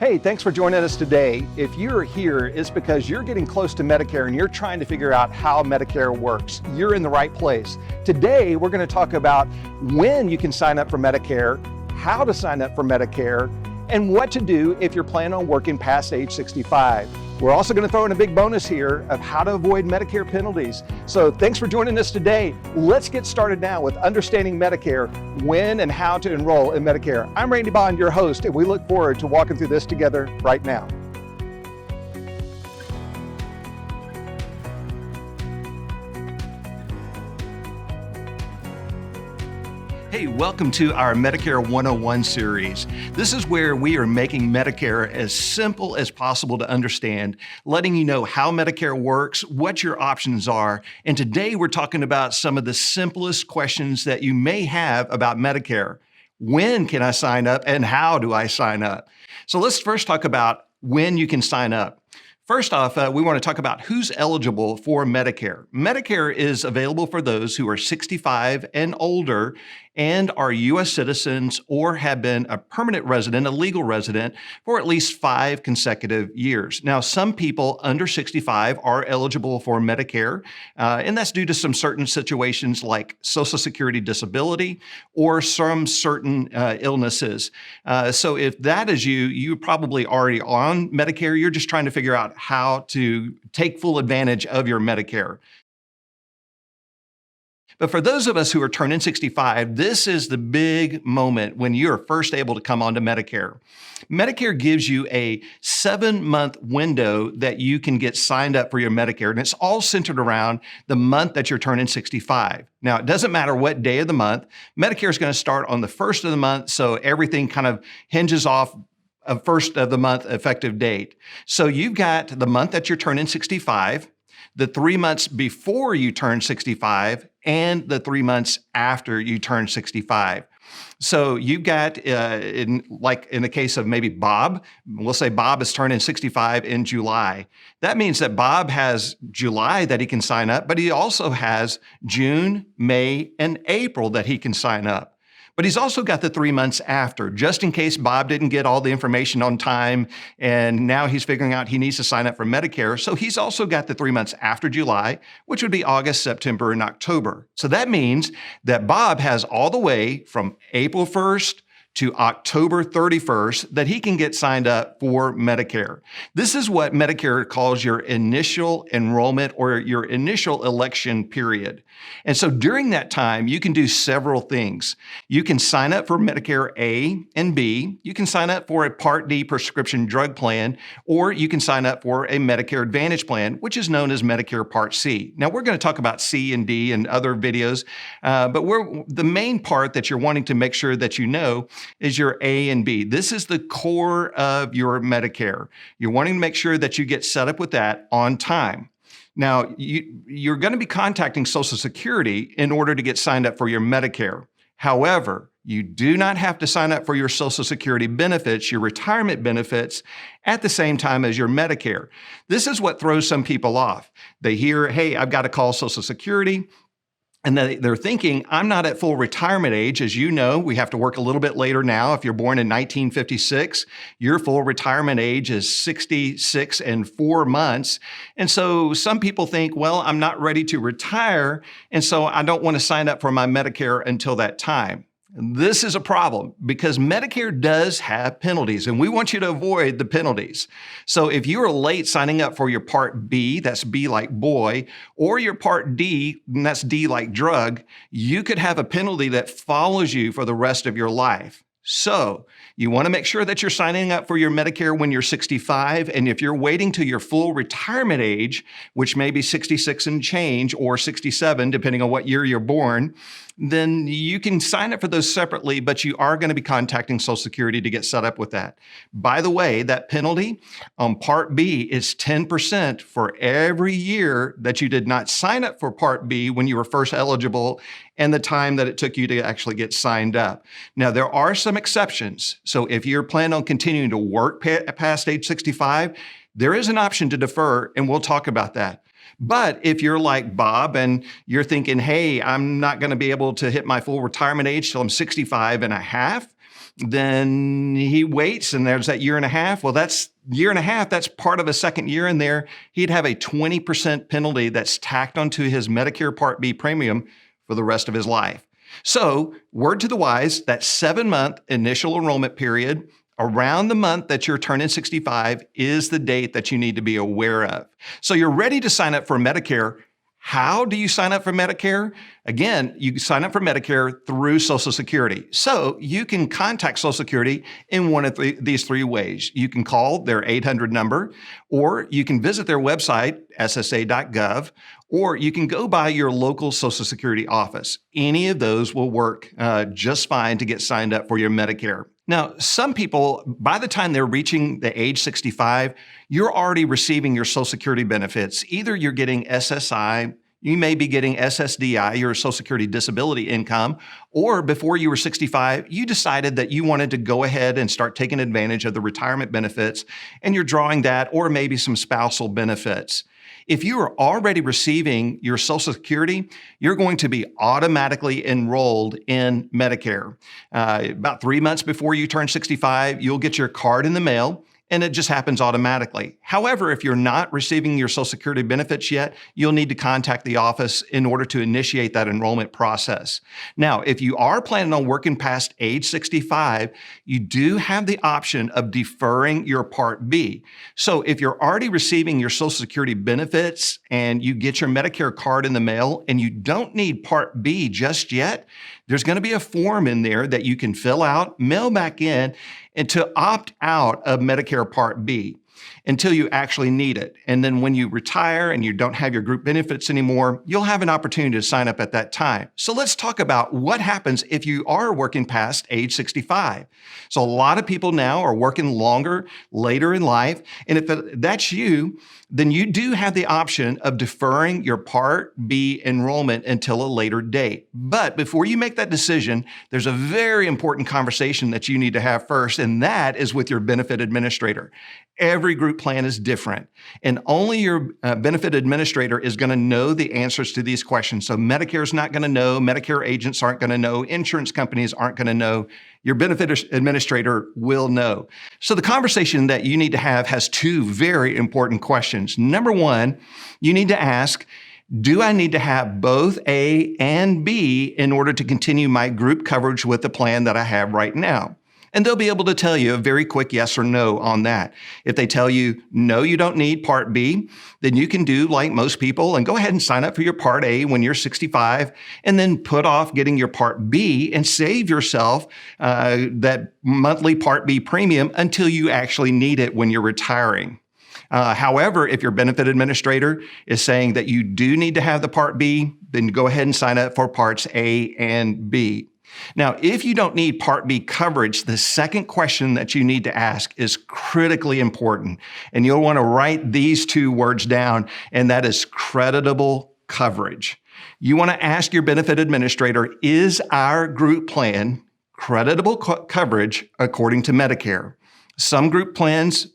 Hey, thanks for joining us today. If you're here, it's because you're getting close to Medicare and you're trying to figure out how Medicare works. You're in the right place. Today, we're going to talk about when you can sign up for Medicare, how to sign up for Medicare, and what to do if you're planning on working past age 65. We're also going to throw in a big bonus here of how to avoid Medicare penalties. So thanks for joining us today. Let's get started now with understanding Medicare, when and how to enroll in Medicare. I'm Randy Bond, your host, and we look forward to walking through this together right now. Hey, welcome to our Medicare 101 series. This is where we are making Medicare as simple as possible to understand, letting you know how Medicare works, what your options are, and today we're talking about some of the simplest questions that you may have about Medicare. When can I sign up and how do I sign up? So let's first talk about when you can sign up. First off, we want to talk about who's eligible for Medicare. Medicare is available for those who are 65 and older and are U.S. citizens or have been a permanent resident, a legal resident, for at least 5 consecutive years. Now, some people under 65 are eligible for Medicare, and that's due to some certain situations like Social Security disability or some certain illnesses. So if that is you, you're probably already on Medicare. You're just trying to figure out how to take full advantage of your Medicare. But for those of us who are turning 65, this is the big moment when you're first able to come onto Medicare. Medicare gives you a 7-month window that you can get signed up for your Medicare, and it's all centered around the month that you're turning 65. Now, it doesn't matter what day of the month. Medicare is going to start on the first of the month, so everything kind of hinges off a first of the month effective date. So you've got the month that you're turning 65, the 3 months before you turn 65, and the 3 months after you turn 65. So you've got, in the case of maybe Bob, we'll say Bob is turning 65 in July. That means that Bob has July that he can sign up, but he also has June, May, and April that he can sign up. But he's also got the 3 months after, just in case Bob didn't get all the information on time, and now he's figuring out he needs to sign up for Medicare. So he's also got the 3 months after July, which would be August, September, and October. So that means that Bob has all the way from April 1st to October 31st that he can get signed up for Medicare. This is what Medicare calls your initial enrollment or your initial election period. And so during that time, you can do several things. You can sign up for Medicare A and B. You can sign up for a Part D prescription drug plan, or you can sign up for a Medicare Advantage plan, which is known as Medicare Part C. Now, we're going to talk about C and D in other videos, but the main part that you're wanting to make sure that you know is your A and B. This is the core of your Medicare. You're wanting to make sure that you get set up with that on time. Now, you're going to be contacting Social Security in order to get signed up for your Medicare. However, you do not have to sign up for your Social Security benefits, your retirement benefits, at the same time as your Medicare. This is what throws some people off. They hear, hey, I've got to call Social Security. And they're thinking, I'm not at full retirement age. As you know, we have to work a little bit later now. If you're born in 1956, your full retirement age is 66 and 4 months. And so some people think, well, I'm not ready to retire, and so I don't want to sign up for my Medicare until that time. This is a problem because Medicare does have penalties, and we want you to avoid the penalties. So if you are late signing up for your Part B, that's B like boy, or your Part D, and that's D like drug, you could have a penalty that follows you for the rest of your life. So you want to make sure that you're signing up for your Medicare when you're 65. And if you're waiting to your full retirement age, which may be 66 and change or 67, depending on what year you're born, then you can sign up for those separately, but you are going to be contacting Social Security to get set up with that. By the way, that penalty on Part B is 10% for every year that you did not sign up for Part B when you were first eligible and the time that it took you to actually get signed up. Now, there are some exceptions. So if you're planning on continuing to work past age 65, there is an option to defer, and we'll talk about that. But if you're like Bob and you're thinking, hey, I'm not going to be able to hit my full retirement age till I'm 65 and a half, Then he waits and there's that year and a half. Well, that's year and a half. That's part of a second year in there. He'd have a 20% penalty that's tacked onto his Medicare Part B premium for the rest of his life. So, word to the wise, that 7-month initial enrollment period around the month that you're turning 65 is the date that you need to be aware of. So you're ready to sign up for Medicare. How do you sign up for Medicare? Again, you sign up for Medicare through Social Security. So you can contact Social Security in one of these three ways. You can call their 800 number, or you can visit their website, ssa.gov, or you can go by your local Social Security office. Any of those will work just fine to get signed up for your Medicare. Now, some people, by the time they're reaching the age 65, you're already receiving your Social Security benefits. Either you're getting SSI, you may be getting SSDI, your Social Security disability income, or before you were 65, you decided that you wanted to go ahead and start taking advantage of the retirement benefits, and you're drawing that, or maybe some spousal benefits. If you are already receiving your Social Security, you're going to be automatically enrolled in Medicare. About 3 months before you turn 65, you'll get your card in the mail, and it just happens automatically. However, if you're not receiving your Social Security benefits yet, you'll need to contact the office in order to initiate that enrollment process. Now, if you are planning on working past age 65, you do have the option of deferring your Part B. So if you're already receiving your Social Security benefits and you get your Medicare card in the mail and you don't need Part B just yet, there's going to be a form in there that you can fill out, mail back in, and to opt out of Medicare Part B until you actually need it. And then when you retire and you don't have your group benefits anymore, you'll have an opportunity to sign up at that time. So let's talk about what happens if you are working past age 65. So a lot of people now are working longer, later in life. And if that's you, then you do have the option of deferring your Part B enrollment until a later date. But before you make that decision, there's a very important conversation that you need to have first, and that is with your benefit administrator. Every group plan is different, and only your benefit administrator is going to know the answers to these questions. So Medicare is not going to know, Medicare agents aren't going to know, insurance companies aren't going to know. Your benefit administrator will know. So the conversation that you need to have has two very important questions. Number one, you need to ask, do I need to have both A and B in order to continue my group coverage with the plan that I have right now? And they'll be able to tell you a very quick yes or no on that. If they tell you, no, you don't need Part B, then you can do like most people and go ahead and sign up for your Part A when you're 65, and then put off getting your Part B and save yourself that monthly Part B premium until you actually need it when you're retiring. However, if your benefit administrator is saying that you do need to have the Part B, then go ahead and sign up for Parts A and B. Now, if you don't need Part B coverage, the second question that you need to ask is critically important. And you'll want to write these two words down, and that is creditable coverage. You want to ask your benefit administrator, is our group plan creditable coverage according to Medicare? Some group plans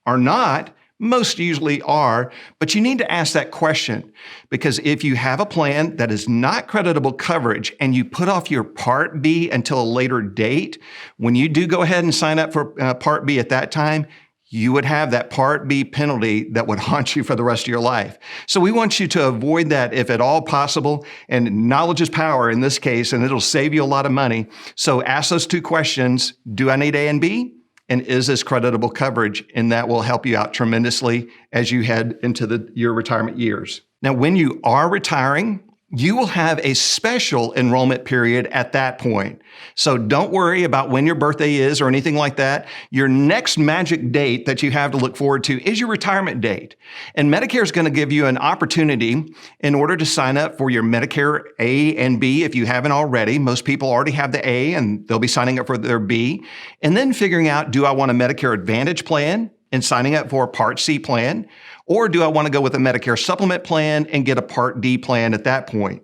are not. Most usually are, but you need to ask that question, because if you have a plan that is not creditable coverage and you put off your Part B until a later date, when you do go ahead and sign up for Part B at that time, you would have that Part B penalty that would haunt you for the rest of your life. So we want you to avoid that if at all possible, and knowledge is power in this case, and it'll save you a lot of money. So ask those two questions. Do I need A and B? And is this creditable coverage? And that will help you out tremendously as you head into your retirement years. Now, when you are retiring, you will have a special enrollment period at that point. So don't worry about when your birthday is or anything like that. Your next magic date that you have to look forward to is your retirement date. And Medicare is going to give you an opportunity in order to sign up for your Medicare A and B if you haven't already. Most people already have the A and they'll be signing up for their B. And then figuring out, do I want a Medicare Advantage plan and signing up for a Part C plan? Or do I want to go with a Medicare supplement plan and get a Part D plan at that point?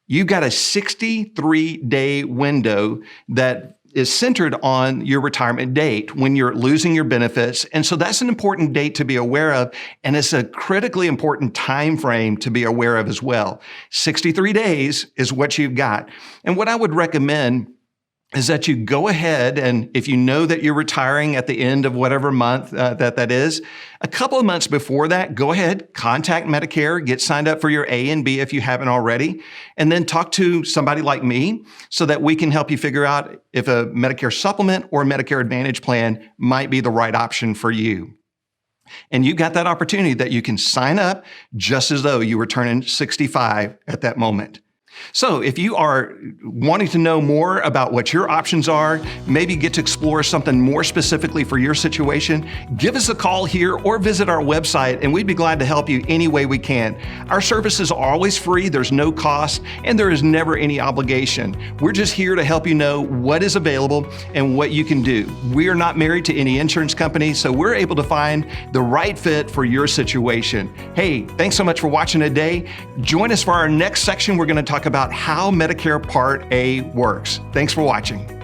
You've got a 63-day window that is centered on your retirement date when you're losing your benefits. And so that's an important date to be aware of. And it's a critically important time frame to be aware of as well. 63 days is what you've got. And what I would recommend is that you go ahead and if you know that you're retiring at the end of whatever month that is, a couple of months before that, go ahead, contact Medicare, get signed up for your A and B if you haven't already, and then talk to somebody like me so that we can help you figure out if a Medicare supplement or a Medicare Advantage plan might be the right option for you. And you got that opportunity that you can sign up just as though you were turning 65 at that moment. So if you are wanting to know more about what your options are, maybe get to explore something more specifically for your situation, give us a call here or visit our website and we'd be glad to help you any way we can. Our services are always free, there's no cost, and there is never any obligation. We're just here to help you know what is available and what you can do. We are not married to any insurance company, so we're able to find the right fit for your situation. Hey, thanks so much for watching today. Join us for our next section. We're going to talk about how Medicare Part A works. Thanks for watching.